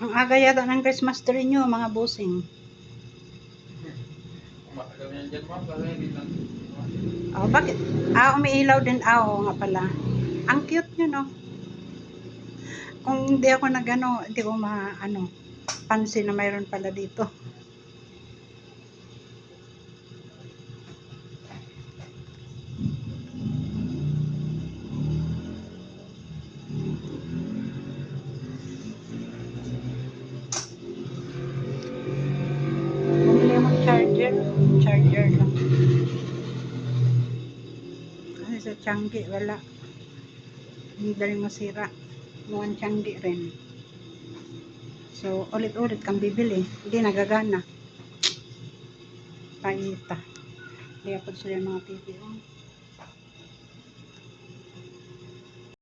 Ang aga yata ng Christmas tree nyo, mga bossing. Umaga yan dyan ma'am, kasi hindi lang. Oh, bakit? Umiilaw din. Oo nga pala. Ang cute nyo, no? Kung hindi ako nagano, hindi ko pansin na mayroon pala dito. Bumili mo charger lang. Kasi sa Changi, wala. Hindi daling masira. Mukhang Changi rin. So, ulit-ulit kang bibili. Hindi nagagana. Paita. Kaya po sila mga TV.